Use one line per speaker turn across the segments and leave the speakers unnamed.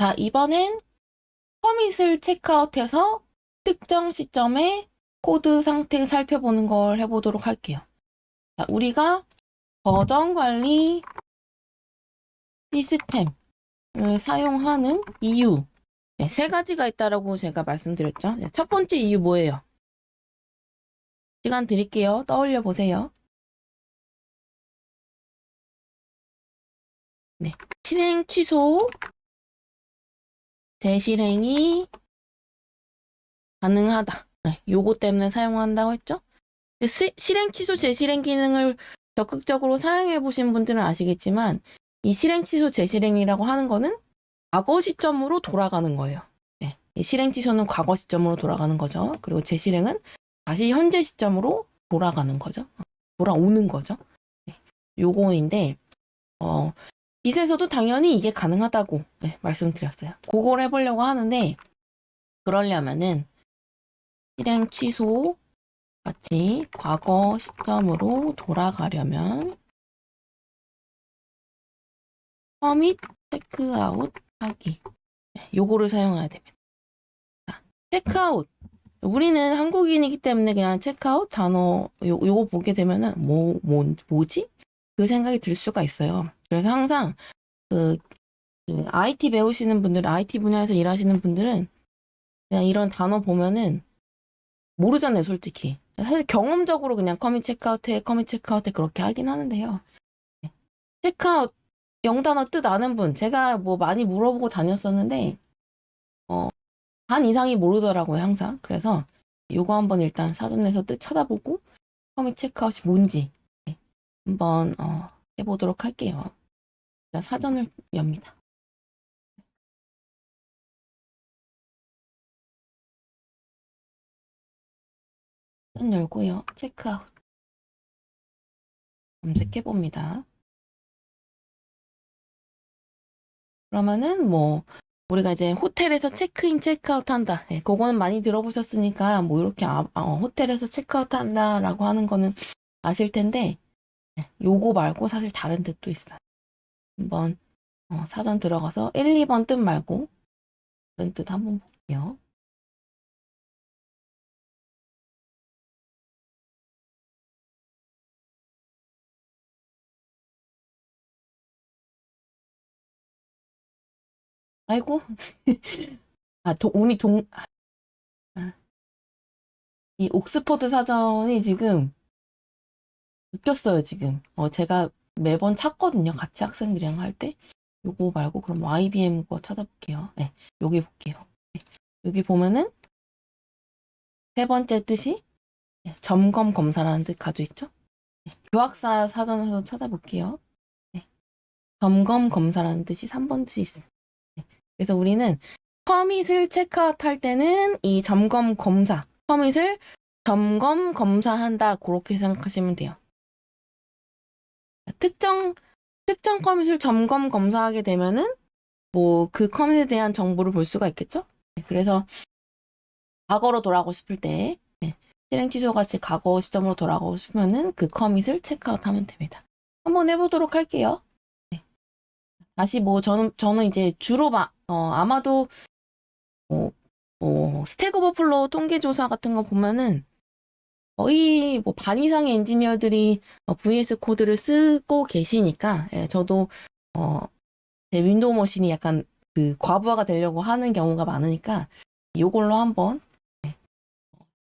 자, 이번엔 커밋을 체크아웃해서 특정 시점에 코드 상태 살펴보는 걸 해보도록 할게요. 자, 우리가 버전 관리 시스템을 사용하는 이유 네, 세 가지가 있다라고 제가 말씀드렸죠. 네, 첫 번째 이유 뭐예요? 시간 드릴게요. 떠올려 보세요. 네, 실행 취소, 재실행이 가능하다. 네, 요거 때문에 사용한다고 했죠? 실행 취소, 재실행 기능을 적극적으로 사용해 보신 분들은 아시겠지만 이 실행 취소, 재실행이라고 하는 거는 과거 시점으로 돌아가는 거예요. 네, 이 실행 취소는 과거 시점으로 돌아가는 거죠. 그리고 재실행은 다시 현재 시점으로 돌아가는 거죠. 돌아오는 거죠. 네, 요거인데 깃에서도 당연히 이게 가능하다고 네, 말씀드렸어요. 그걸 해보려고 하는데 그러려면은 실행 취소 같이 과거 시점으로 돌아가려면 커밋 체크아웃 하기 요거를 사용해야 됩니다. 자, 체크아웃 우리는 한국인이기 때문에 그냥 체크아웃 단어 요거 보게 되면은 뭐지? 그 생각이 들 수가 있어요. 그래서 항상 그 IT 배우시는 분들, IT 분야에서 일하시는 분들은 그냥 이런 단어 보면은 모르잖아요, 솔직히. 사실 경험적으로 그냥 커밋 체크아웃해 그렇게 하긴 하는데요. 체크아웃 영단어 뜻 아는 분, 제가 뭐 많이 물어보고 다녔었는데 반 이상이 모르더라고요, 항상. 그래서 요거 한번 일단 사전에서 뜻 찾아보고 커밋 체크아웃이 뭔지 한번 해보도록 할게요. 사전을 엽니다. 사전 열고요. 체크아웃 검색해봅니다. 그러면은 뭐 우리가 이제 호텔에서 체크인 체크아웃 한다. 네, 그거는 많이 들어보셨으니까 뭐 이렇게 호텔에서 체크아웃 한다라고 하는 거는 아실 텐데 요거 말고 사실 다른 뜻도 있어요. 한번 사전 들어가서 1, 2번 뜻 말고 다른 뜻 한번 볼게요. 아이고 이 옥스퍼드 사전이 지금 웃겼어요, 지금. 제가 매번 찾거든요. 같이 학생들이랑 할 때. 요거 말고 그럼 IBM 거 찾아볼게요. 네, 여기 볼게요. 네, 여기 보면은 세 번째 뜻이 점검 검사라는 뜻 가지고 있죠. 네, 교학사 사전에서 찾아볼게요. 네, 점검 검사라는 뜻이 3번 뜻이 있습니다. 네, 그래서 우리는 커밋을 체크아웃 할 때는 이 점검 검사, 커밋을 점검 검사한다 그렇게 생각하시면 돼요. 특정 커밋을 점검 검사하게 되면은 뭐 그 커밋에 대한 정보를 볼 수가 있겠죠. 네, 그래서 과거로 돌아가고 싶을 때 실행 취소 같이 과거 시점으로 돌아가고 싶으면은 그 커밋을 체크아웃하면 됩니다. 한번 해보도록 할게요. 네. 다시 뭐 저는 이제 주로 아마도 스택 오버플로우 통계 조사 같은 거 보면은 거의 뭐 반 이상의 엔지니어들이 VS 코드를 쓰고 계시니까 저도 제 윈도우 머신이 약간 그 과부하가 되려고 하는 경우가 많으니까 요걸로 한번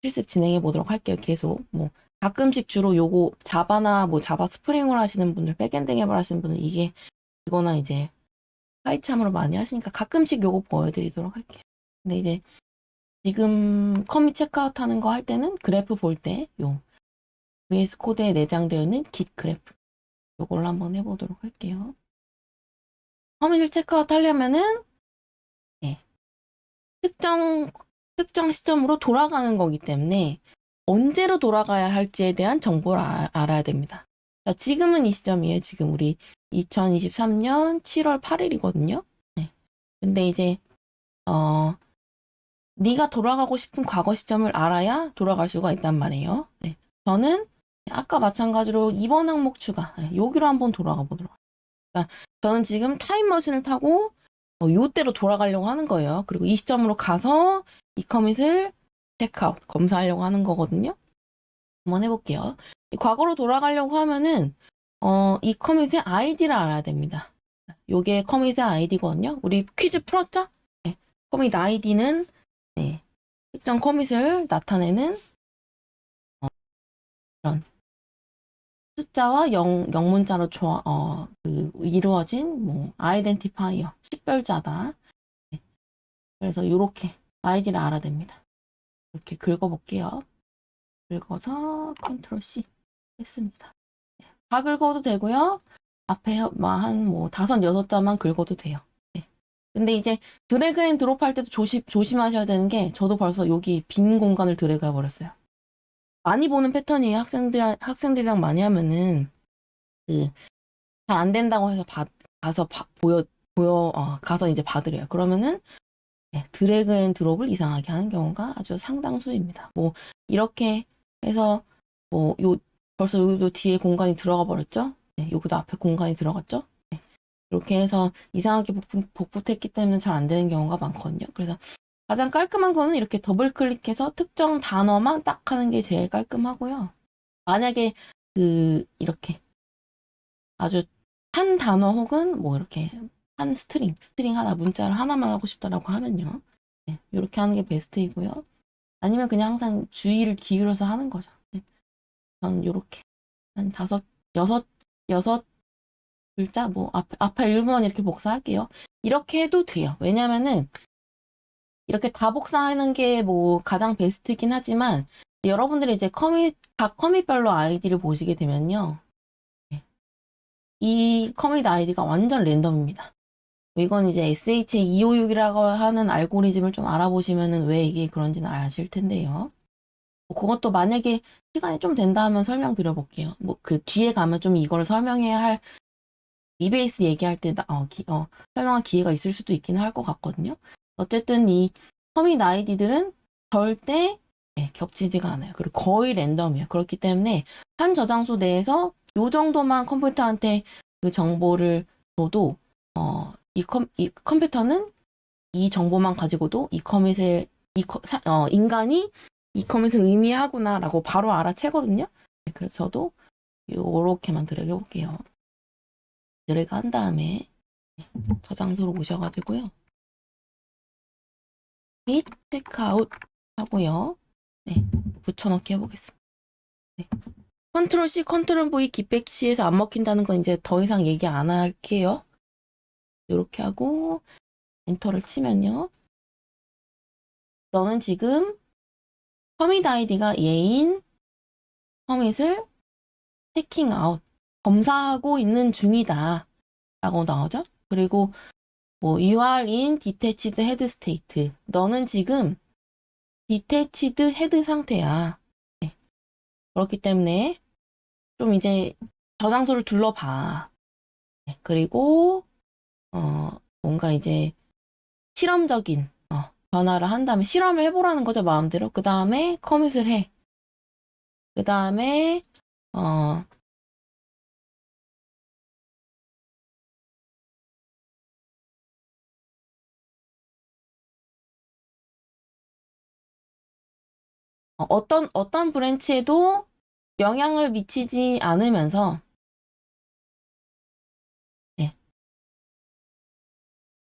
실습 진행해 보도록 할게요. 계속 뭐 가끔씩 주로 요거 자바나 뭐 자바 스프링을 하시는 분들, 백엔드 개발 하시는 분들 이거나 이제 하이참으로 많이 하시니까 가끔씩 요거 보여드리도록 할게요. 근데 이제 지금 커밋 체크아웃 하는 거 할 때는 그래프 볼 때 요 VS 코드에 내장되어 있는 git 그래프 요걸로 한번 해보도록 할게요. 커밋을 체크아웃 하려면은 특정 시점으로 돌아가는 거기 때문에 언제로 돌아가야 할지에 대한 정보를 알아야 됩니다. 자, 지금은 이 시점이에요. 지금 우리 2023년 7월 8일이거든요. 네. 근데 이제 네가 돌아가고 싶은 과거 시점을 알아야 돌아갈 수가 있단 말이에요. 네. 저는 아까 마찬가지로 2번 항목 추가 여기로 한번 돌아가 보도록 할게요. 그러니까 저는 지금 타임머신을 타고 요때로 돌아가려고 하는 거예요. 그리고 이 시점으로 가서 이 커밋을 체크아웃 검사하려고 하는 거거든요. 한번 해볼게요. 과거로 돌아가려고 하면은 이 커밋의 아이디를 알아야 됩니다. 요게 커밋의 아이디거든요. 우리 퀴즈 풀었죠? 네. 커밋 아이디는 네. 특정 커밋을 나타내는 그런 숫자와 영문자로 이루어진 뭐 아이덴티파이어 식별자다. 네. 그래서 요렇게 아이디를 알아야 됩니다. 이렇게 긁어볼게요. 긁어서 컨트롤 C 했습니다. 네. 다 긁어도 되고요. 앞에 한 다섯 여섯 자만 긁어도 돼요. 네. 근데 이제 드래그 앤 드롭 할 때도 조심하셔야 되는 게 저도 벌써 여기 빈 공간을 드래그 해버렸어요. 많이 보는 패턴이에요. 학생들이랑 많이 하면은 잘 안 된다고 해서 가서 가서 이제 받으래요. 그러면은 드래그 앤 드롭을 이상하게 하는 경우가 아주 상당수입니다. 뭐 이렇게 해서 벌써 여기도 뒤에 공간이 들어가 버렸죠? 네, 여기도 앞에 공간이 들어갔죠? 네, 이렇게 해서 이상하게 복붙했기 때문에 잘 안 되는 경우가 많거든요. 그래서 가장 깔끔한 거는 이렇게 더블 클릭해서 특정 단어만 딱 하는 게 제일 깔끔하고요. 만약에 이렇게 아주 한 단어 혹은 이렇게 한 스트링 하나, 문자를 하나만 하고 싶다라고 하면요. 네, 이렇게 하는 게 베스트이고요. 아니면 그냥 항상 주의를 기울여서 하는 거죠. 네, 저는 이렇게 한 여섯 글자, 앞에 1번 이렇게 복사할게요. 이렇게 해도 돼요. 왜냐면은 이렇게 다 복사하는 게 가장 베스트긴 하지만 여러분들이 이제 각 커밋별로 아이디를 보시게 되면요. 이 커밋 아이디가 완전 랜덤입니다. 이건 이제 SH256이라고 하는 알고리즘을 좀 알아보시면은 왜 이게 그런지는 아실 텐데요. 그것도 만약에 시간이 좀 된다 하면 설명드려볼게요. 그 뒤에 가면 좀 이걸 설명해야 할 이베이스 얘기할 때 설명할 기회가 있을 수도 있긴 할 것 같거든요. 어쨌든 이 커밋 아이디들은 절대 겹치지가 않아요. 그리고 거의 랜덤이에요. 그렇기 때문에 한 저장소 내에서 요 정도만 컴퓨터한테 그 정보를 줘도 이 컴퓨터는 이 정보만 가지고도 인간이 이 커밋을 의미하구나라고 바로 알아채거든요. 그래서 저도 요렇게만 드래그 해볼게요. 드래그 한 다음에 저장소로 오셔가지고요. 및 체크아웃 하고요. 네, 붙여넣기 해보겠습니다. 네. 컨트롤 C, 컨트롤 V, 기백 C에서 안 먹힌다는 건 이제 더 이상 얘기 안 할게요. 이렇게 하고 엔터를 치면요. 너는 지금 커밋 아이디가 얘인 커밋을 체킹 아웃, 검사하고 있는 중이다 라고 나오죠. 그리고 you are in detached head state. 너는 지금 detached head 상태야. 네. 그렇기 때문에 좀 이제 저장소를 둘러봐. 네. 그리고 뭔가 이제 실험적인 변화를 한 다음에 실험을 해보라는 거죠, 마음대로. 그 다음에 커밋을 해. 그 다음에 어떤 브랜치에도 영향을 미치지 않으면서 네,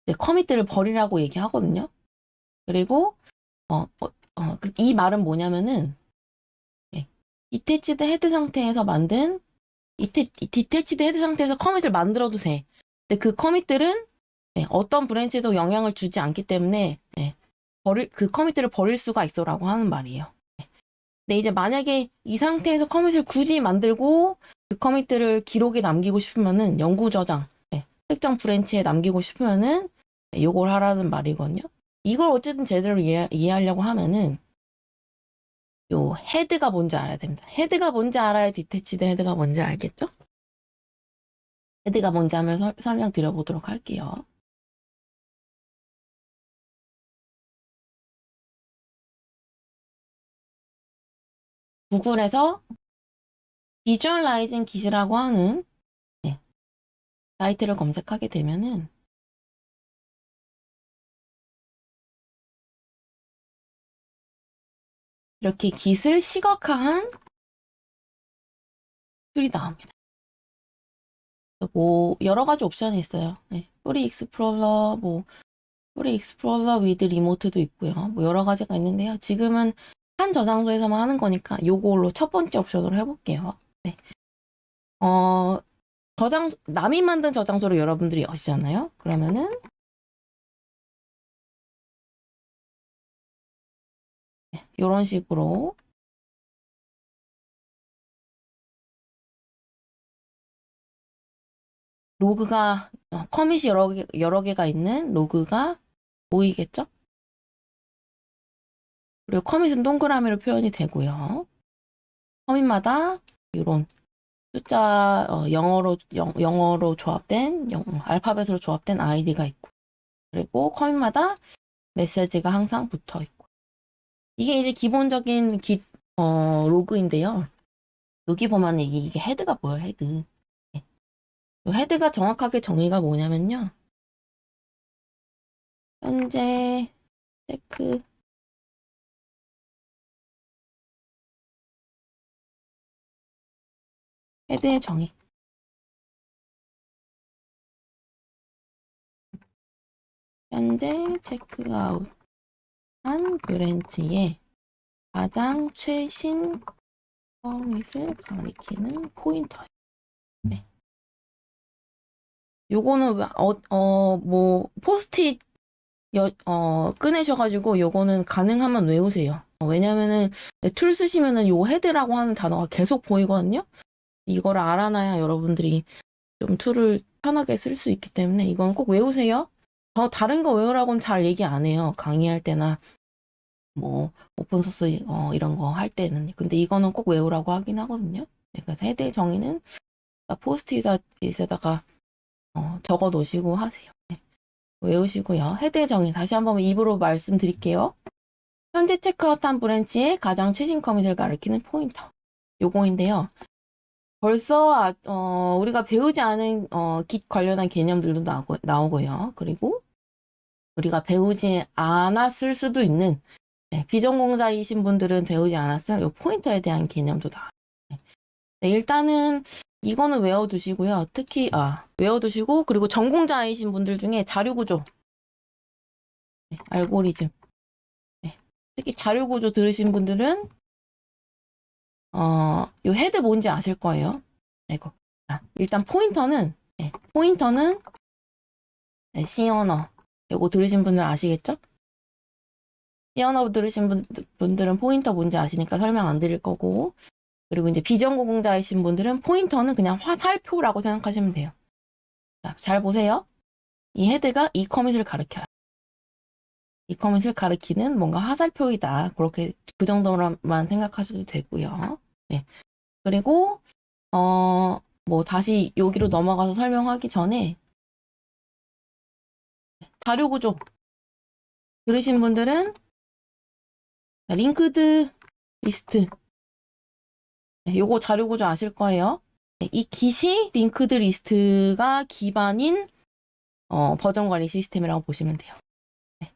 이제 커밋들을 버리라고 얘기하거든요. 그리고 이 말은 뭐냐면은 디태치드 헤드 상태에서 만든 디태치드 헤드 상태에서 커밋을 만들어도 돼. 근데 그 커밋들은 어떤 브랜치에도 영향을 주지 않기 때문에 그 커밋들을 버릴 수가 있어라고 하는 말이에요. 근데 이제 만약에 이 상태에서 커밋을 굳이 만들고 그 커밋들을 기록에 남기고 싶으면은 영구 저장, 특정 브랜치에 남기고 싶으면은 요걸 하라는 말이거든요. 이걸 어쨌든 제대로 이해하려고 하면은 요 헤드가 뭔지 알아야 됩니다. 헤드가 뭔지 알아야 디태치드 헤드가 뭔지 알겠죠? 헤드가 뭔지 한번 설명드려보도록 할게요. 구글에서 비주얼라이징 깃이라고 하는 사이트를 검색하게 되면은 이렇게 깃을 시각화한 툴이 나옵니다. 뭐 여러 가지 옵션이 있어요. 네. 프리 익스플로러, 뭐 프리 익스플로러 위드 리모트도 있고요. 뭐 여러 가지가 있는데요. 지금은 한 저장소에서만 하는 거니까 요걸로 첫 번째 옵션으로 해볼게요. 네. 남이 만든 저장소를 여러분들이 여시잖아요. 그러면은 이런 식으로 로그가 커밋이 여러 개가 있는 로그가 보이겠죠? 그리고 커밋은 동그라미로 표현이 되고요. 커밋마다 이런 숫자 영어로 조합된 알파벳으로 조합된 아이디가 있고 그리고 커밋마다 메시지가 항상 붙어 있고 이게 이제 기본적인 로그인데요. 여기 보면 이게 헤드가 보여요. 헤드. 네. 헤드가 정확하게 정의가 뭐냐면요. 현재 체크 헤드의 정의. 현재 체크아웃한 브랜치의 가장 최신 커밋을 가리키는 포인터예요. 네. 요거는 뭐 포스트잇 꺼내셔가지고 요거는 가능하면 외우세요. 왜냐면은 툴 쓰시면은 요 헤드라고 하는 단어가 계속 보이거든요. 이거를 알아놔야 여러분들이 좀 툴을 편하게 쓸 수 있기 때문에 이건 꼭 외우세요. 저 다른 거 외우라고는 잘 얘기 안 해요. 강의할 때나 뭐 오픈소스 이런 거 할 때는. 근데 이거는 꼭 외우라고 하긴 하거든요. 네, 그래서 헤드의 정의는 포스트잇에다가 적어 놓으시고 하세요. 네, 외우시고요. 헤드의 정의 다시 한번 입으로 말씀드릴게요. 현재 체크아웃한 브랜치의 가장 최신 커밋을 가리키는 포인터. 요거인데요. 벌써 우리가 배우지 않은 깃 관련한 개념들도 나오고요. 그리고 우리가 배우지 않았을 수도 있는 비전공자이신 분들은 배우지 않았을 이 포인터에 대한 개념도 나와요. 네, 일단은 이거는 외워두시고요. 특히 외워두시고 그리고 전공자이신 분들 중에 자료구조, 알고리즘, 특히 자료구조 들으신 분들은 이 헤드 뭔지 아실 거예요. 이거. 일단 포인터는 C 언어. 이거 들으신 분들 아시겠죠? C 언어 들으신 분들은 포인터 뭔지 아시니까 설명 안 드릴 거고. 그리고 이제 비전공자이신 분들은 포인터는 그냥 화살표라고 생각하시면 돼요. 자, 잘 보세요. 이 헤드가 이 커밋을 가리켜요. 이 커밋을 가리키는 뭔가 화살표이다. 그렇게 그 정도로만 생각하셔도 되고요. 네. 그리고 뭐 다시 여기로 넘어가서 설명하기 전에 자료 구조 들으신 분들은 링크드 리스트 요거 자료 구조 아실 거예요. 이 깃이 링크드 리스트가 기반인 버전 관리 시스템이라고 보시면 돼요. 네.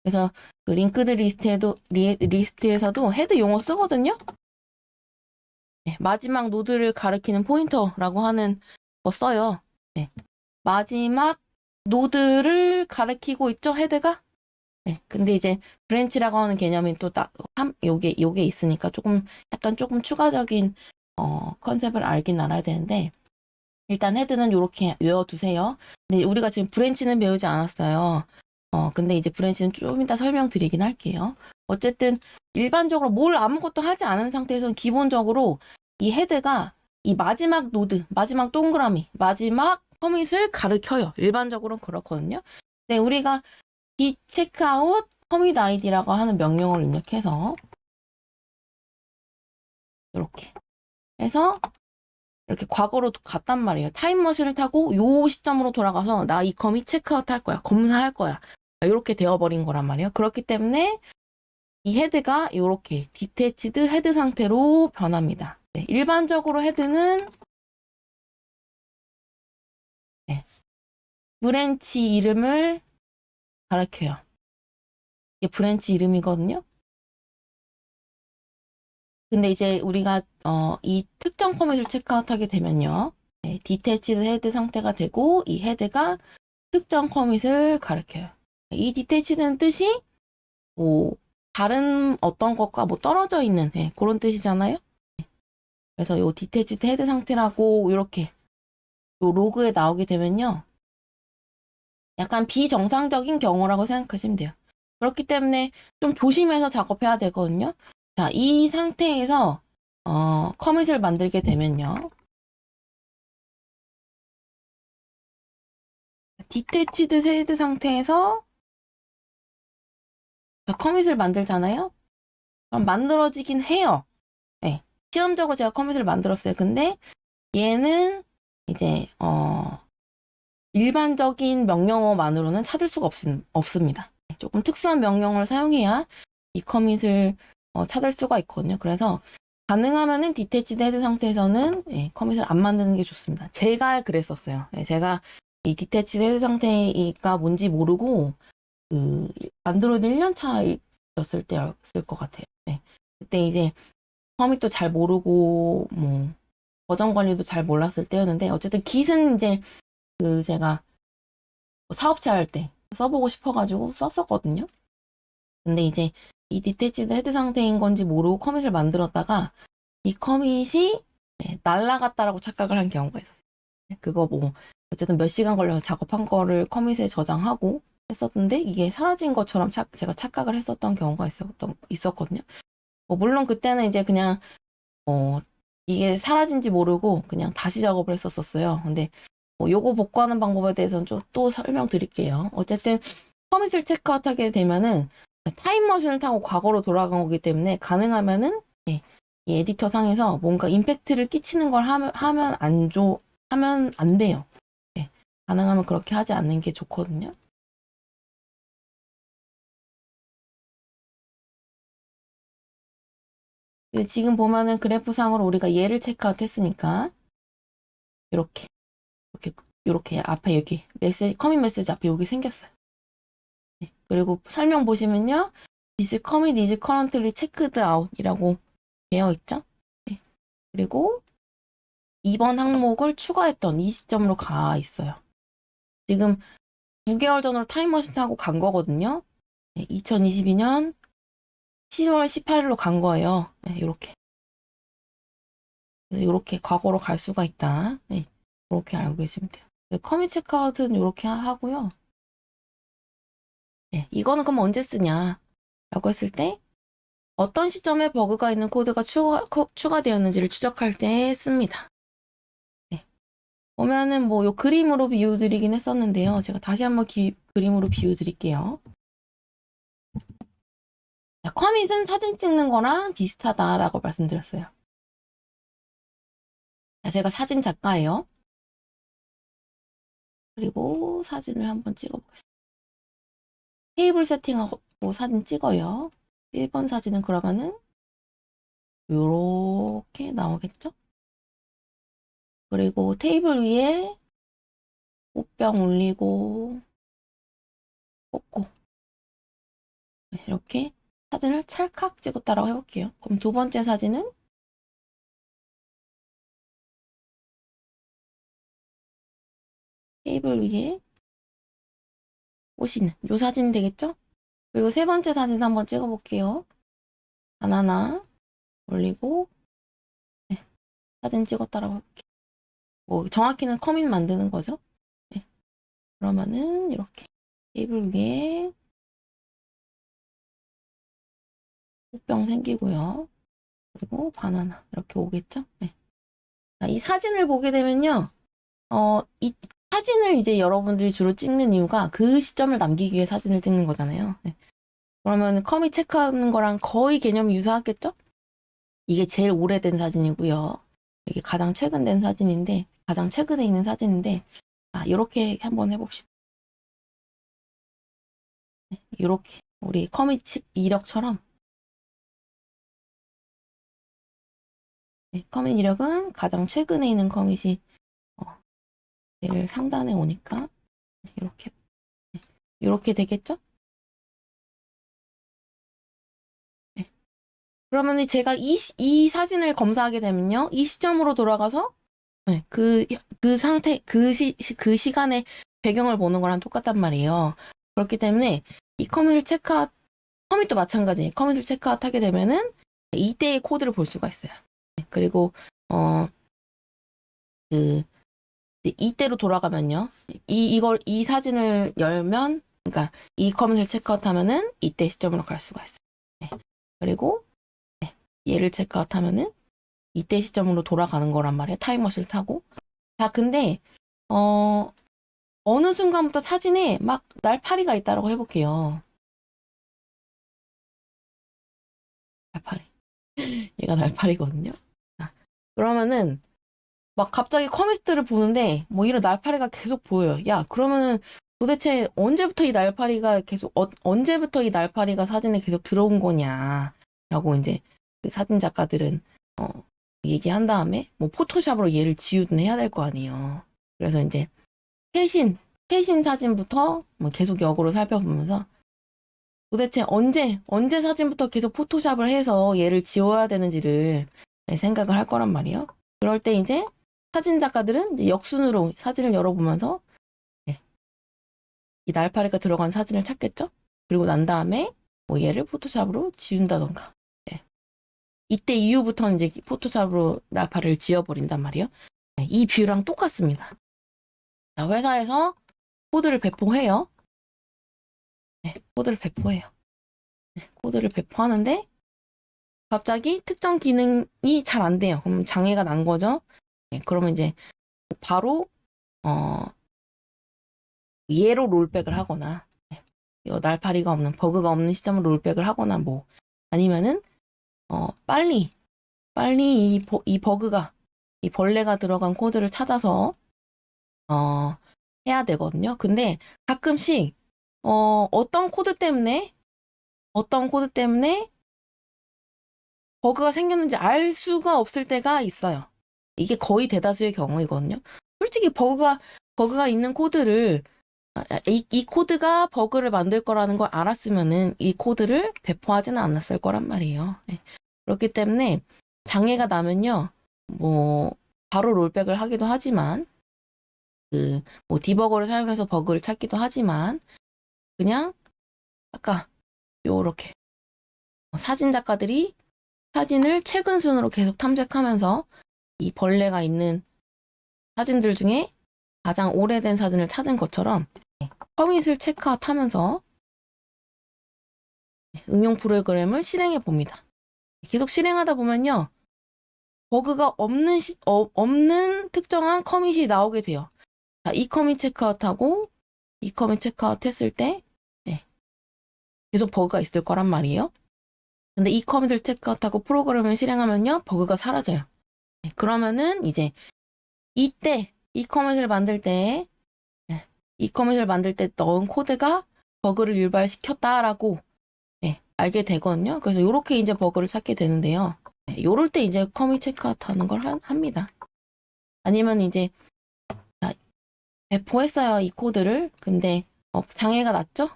그래서 그 링크드 리스트에서도 헤드 용어 쓰거든요. 네. 마지막 노드를 가리키는 포인터라고 하는 거 써요. 네. 마지막 노드를 가리키고 있죠, 헤드가? 네. 근데 이제 브랜치라고 하는 개념이 또 요게 있으니까 약간 조금 추가적인 컨셉을 알긴 알아야 되는데 일단 헤드는 이렇게 외워두세요. 근데 우리가 지금 브랜치는 배우지 않았어요. 근데 이제 브랜치는 좀 이따 설명드리긴 할게요. 어쨌든 일반적으로 뭘 아무것도 하지 않은 상태에서는 기본적으로 이 헤드가 이 마지막 노드, 마지막 동그라미, 마지막 커밋을 가리켜요. 일반적으로는 그렇거든요. 근데 우리가 이 체크아웃 커밋 아이디라고 하는 명령어를 입력해서 이렇게 해서 이렇게 과거로 갔단 말이에요. 타임머신을 타고 요 시점으로 돌아가서 나 이 커밋 체크아웃 할 거야. 검사할 거야. 이렇게 되어버린 거란 말이에요. 그렇기 때문에 이 헤드가 이렇게 디태치드 헤드 상태로 변합니다. 네, 일반적으로 헤드는 브랜치 이름을 가리켜요. 이게 브랜치 이름이거든요. 근데 이제 우리가 이 특정 커밋을 체크아웃하게 되면요. 네, 디태치드 헤드 상태가 되고 이 헤드가 특정 커밋을 가리켜요. 이 디태치드는 뜻이 뭐 다른 어떤 것과 뭐 떨어져 있는 그런 뜻이잖아요. 그래서 요 디태치드 헤드 상태라고 이렇게 요 로그에 나오게 되면요. 약간 비정상적인 경우라고 생각하시면 돼요. 그렇기 때문에 좀 조심해서 작업해야 되거든요. 자, 이 상태에서 커밋을 만들게 되면요. 디태치드 헤드 상태에서 커밋을 만들잖아요. 그럼 만들어지긴 해요. 네. 실험적으로 제가 커밋을 만들었어요. 근데 얘는 이제 일반적인 명령어만으로는 찾을 수가 없습니다. 조금 특수한 명령어를 사용해야 이 커밋을 찾을 수가 있거든요. 그래서 가능하면은 디태치드 헤드 상태에서는 커밋을 안 만드는 게 좋습니다. 제가 그랬었어요. 제가 이 디태치드 헤드 상태가 뭔지 모르고 만들어도 1년 차였을 때였을 것 같아요. 네. 그때 이제 커밋도 잘 모르고 뭐 버전 관리도 잘 몰랐을 때였는데 어쨌든 깃은 이제 제가 사업체 할 때 써보고 싶어가지고 썼었거든요. 근데 이제 이 디태치드 헤드 상태인 건지 모르고 커밋을 만들었다가 이 커밋이 날라갔다라고 착각을 한 경우가 있었어요. 그거 뭐 어쨌든 몇 시간 걸려서 작업한 거를 커밋에 저장하고 했었는데 이게 사라진 것처럼 제가 착각을 했었던 경우가 있었거든요. 물론 그때는 이제 그냥 이게 사라진지 모르고 그냥 다시 작업을 했었어요. 근데 요거 복구하는 방법에 대해서는 좀 또 설명드릴게요. 어쨌든 커밋을 체크아웃하게 되면은 타임머신을 타고 과거로 돌아간 거기 때문에 가능하면은 이 에디터 상에서 뭔가 임팩트를 끼치는 걸 하면 안 돼요. 가능하면 그렇게 하지 않는 게 좋거든요. 근데 지금 보면은 그래프상으로 우리가 얘를 체크아웃 했으니까 이렇게 이렇게 앞에 여기 커밋 메시지 앞에 여기 생겼어요. 그리고 설명 보시면요. This commit is currently checked out이라고 되어 있죠. 그리고 2번 항목을 추가했던 이 시점으로 가 있어요. 지금 9개월 전으로 타임머신 타고 간 거거든요. 2022년 10월 18일로 간 거예요. 이렇게. 이렇게 과거로 갈 수가 있다. 이렇게 알고 계시면 돼요. 커밋 체크아웃은 이렇게 하고요. 이거는 그럼 언제 쓰냐? 라고 했을 때 어떤 시점에 버그가 있는 코드가 추가되었는지를 추적할 때 씁니다. 보면은 뭐 요 그림으로 비유드리긴 했었는데요. 제가 다시 한번 그림으로 비유드릴게요. 자, 커밋은 사진 찍는 거랑 비슷하다라고 말씀드렸어요. 자, 제가 사진 작가예요. 그리고 사진을 한번 찍어보겠습니다. 테이블 세팅하고 사진 찍어요. 1번 사진은 그러면은 요렇게 나오겠죠? 그리고 테이블 위에 꽃병 올리고 꽂고 이렇게 사진을 찰칵 찍었다라고 해볼게요. 그럼 두 번째 사진은 테이블 위에 오시는 요 사진 되겠죠? 그리고 세 번째 사진 한번 찍어볼게요. 바나나 올리고 사진 찍었다라고 해볼게요. 뭐 정확히는 커밋 만드는 거죠. 그러면은 이렇게 테이블 위에 꽃병 생기고요. 그리고 바나나 이렇게 오겠죠? 자, 이 사진을 보게 되면요. 이 사진을 이제 여러분들이 주로 찍는 이유가 그 시점을 남기기 위해 사진을 찍는 거잖아요. 그러면 커밋 체크하는 거랑 거의 개념이 유사하겠죠? 이게 제일 오래된 사진이고요. 이게 가장 최근 된 사진인데, 가장 최근에 있는 사진인데, 이렇게 한번 해봅시다. 이렇게 우리 커밋 이력처럼 커밋 이력은 가장 최근에 있는 커밋이 제일 상단에 오니까 이렇게 되겠죠? 그러면 제가 이 사진을 검사하게 되면요. 이 시점으로 돌아가서 네, 그 상태, 그 시간의 배경을 보는 거랑 똑같단 말이에요. 그렇기 때문에 이 커밋도 마찬가지. 커밋을 체크아웃 하게 되면은 이때의 코드를 볼 수가 있어요. 네, 그리고, 이때로 돌아가면요. 이 사진을 열면, 그러니까 이 커밋을 체크아웃 하면은 이때 시점으로 갈 수가 있어요. 네, 그리고, 네, 얘를 체크아웃 하면은 이때 시점으로 돌아가는 거란 말이에요. 타임머신을 타고. 자, 근데, 어느 순간부터 사진에 막 날파리가 있다라고 해볼게요. 날파리. 얘가 날파리거든요. 자, 그러면은, 막 갑자기 커밋들을 보는데, 뭐 이런 날파리가 계속 보여요. 야, 그러면은 도대체 언제부터 이 날파리가 계속, 언제부터 이 날파리가 사진에 계속 들어온 거냐. 라고 이제 그 사진 작가들은, 얘기한 다음에, 뭐 포토샵으로 얘를 지우든 해야 될 거 아니에요. 그래서 이제 최신 사진부터 뭐 계속 역으로 살펴보면서 도대체 언제 사진부터 계속 포토샵을 해서 얘를 지워야 되는지를 생각을 할 거란 말이에요. 그럴 때 이제 사진 작가들은 이제 역순으로 사진을 열어보면서 이 날파리가 들어간 사진을 찾겠죠? 그리고 난 다음에 뭐 얘를 포토샵으로 지운다던가. 이때 이후부터는 이제 포토샵으로 날파리를 지워버린단 말이에요. 이 뷰랑 똑같습니다. 자, 회사에서 코드를 배포해요. 코드를 배포해요. 코드를 배포하는데 갑자기 특정 기능이 잘 안 돼요. 그럼 장애가 난 거죠. 그러면 이제 바로 얘로 롤백을 하거나 날파리가 없는 버그가 없는 시점으로 롤백을 하거나 뭐 아니면은 빨리 이 버그가 이 벌레가 들어간 코드를 찾아서 해야 되거든요. 근데 가끔씩 어떤 코드 때문에 버그가 생겼는지 알 수가 없을 때가 있어요. 이게 거의 대다수의 경우이거든요. 솔직히 버그가 있는 코드를, 이 코드가 버그를 만들 거라는 걸 알았으면은 이 코드를 배포하지는 않았을 거란 말이에요. 네. 그렇기 때문에 장애가 나면요, 뭐, 바로 롤백을 하기도 하지만, 뭐, 디버거를 사용해서 버그를 찾기도 하지만, 그냥, 아까, 요렇게, 사진 작가들이 사진을 최근 순으로 계속 탐색하면서 이 벌레가 있는 사진들 중에 가장 오래된 사진을 찾은 것처럼 커밋을 체크아웃하면서 응용 프로그램을 실행해 봅니다. 계속 실행하다 보면요. 버그가 없는 특정한 커밋이 나오게 돼요. 자, 이 커밋 체크아웃하고 이 커밋 체크아웃 했을 때 계속 버그가 있을 거란 말이에요. 근데 이 커밋을 체크아웃하고 프로그램을 실행하면요. 버그가 사라져요. 그러면은 이제 이때 이 커밋을 만들 때 넣은 코드가 버그를 유발시켰다라고 알게 되거든요. 그래서 이렇게 이제 버그를 찾게 되는데요. 요럴 때 이제 커밋 체크아웃 하는 걸 합니다. 아니면 이제 배포했어요, 이 코드를. 근데 장애가 났죠?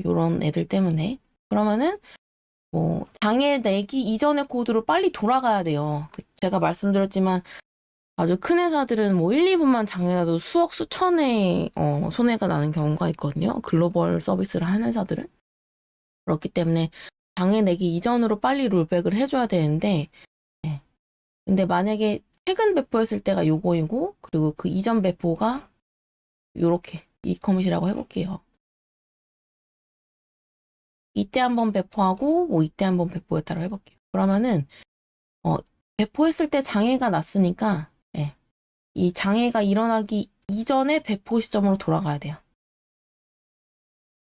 요런 애들 때문에. 그러면은 뭐 장애 내기 이전의 코드로 빨리 돌아가야 돼요. 제가 말씀드렸지만 아주 큰 회사들은 뭐 1, 2분만 장애나도 수억 수천의 손해가 나는 경우가 있거든요. 글로벌 서비스를 하는 회사들은. 그렇기 때문에 장애 내기 이전으로 빨리 롤백을 해줘야 되는데 근데 만약에 최근 배포했을 때가 요거이고 그리고 그 이전 배포가 요렇게 이 커밋이라고 해볼게요. 이때 한번 배포하고 뭐 이때 한번 배포했다고 해볼게요. 그러면은 배포했을 때 장애가 났으니까 이 장애가 일어나기 이전에 배포 시점으로 돌아가야 돼요.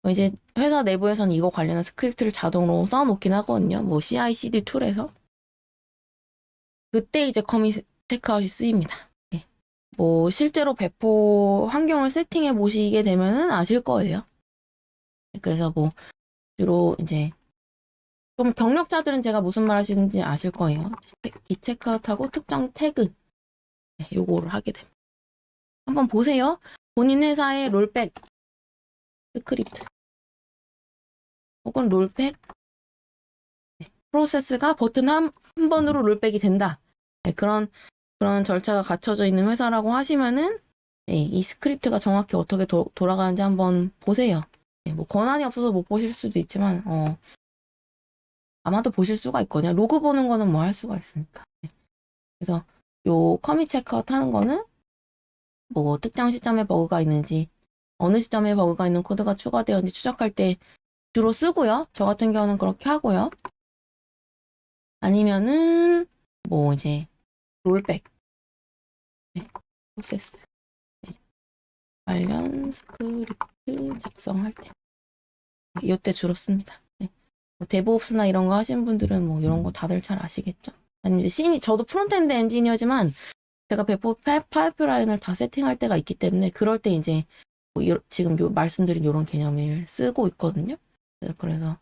이제 회사 내부에서는 이거 관련한 스크립트를 자동으로 써놓긴 하거든요. 뭐 CI/CD 툴에서. 그때 이제 커밋 체크아웃이 쓰입니다. 뭐 실제로 배포 환경을 세팅해 보시게 되면은 아실 거예요. 그래서 뭐 주로 이제 좀 경력자들은 제가 무슨 말 하시는지 아실 거예요. 이 체크아웃하고 특정 태그 요거를 하게 됩니다. 한번 보세요. 본인 회사의 롤백 스크립트 혹은 롤백 프로세스가 버튼 한 번으로 롤백이 된다. 네, 그런 절차가 갖춰져 있는 회사라고 하시면은 네, 이 스크립트가 정확히 어떻게 돌아가는지 한번 보세요. 네, 뭐 권한이 없어서 못 보실 수도 있지만 아마도 보실 수가 있거든요. 로그 보는 거는 뭐 할 수가 있으니까. 네. 그래서 요 커밋 체크아웃 하는 거는 뭐 특정 시점에 버그가 있는지 어느 시점에 버그가 있는 코드가 추가되었는지 추적할 때 주로 쓰고요. 저 같은 경우는 그렇게 하고요. 아니면은 뭐 이제 롤백 네, 프로세스 네, 관련 스크립트 작성할 때 네, 이때 주로 씁니다. 네. 뭐 데브옵스나 이런 거 하신 분들은 뭐 이런 거 다들 잘 아시겠죠? 아니면 이제 저도 프론트엔드 엔지니어지만 제가 배포 파이프라인을 다 세팅할 때가 있기 때문에 그럴 때 이제 뭐 지금 말씀드린 이런 개념을 쓰고 있거든요. 그래서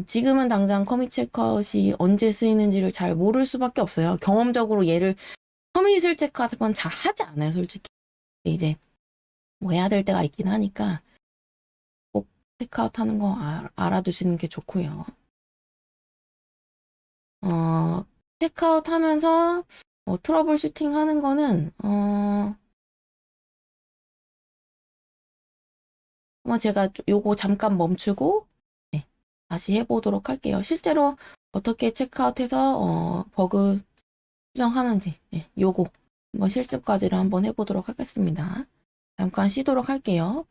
지금은 당장 커밋 체크아웃이 언제 쓰이는지를 잘 모를 수밖에 없어요. 경험적으로 얘를 커밋을 체크하는 건 잘 하지 않아요, 솔직히. 이제 뭐 해야 될 때가 있긴 하니까 꼭 체크아웃 하는 거 알아두시는 게 좋고요. 체크아웃 하면서 트러블 슈팅 하는 거는 제가 요거 잠깐 멈추고 네, 다시 해보도록 할게요. 실제로 어떻게 체크아웃해서 버그 수정하는지 네, 요거 한번 실습까지를 한번 해보도록 하겠습니다. 잠깐 쉬도록 할게요.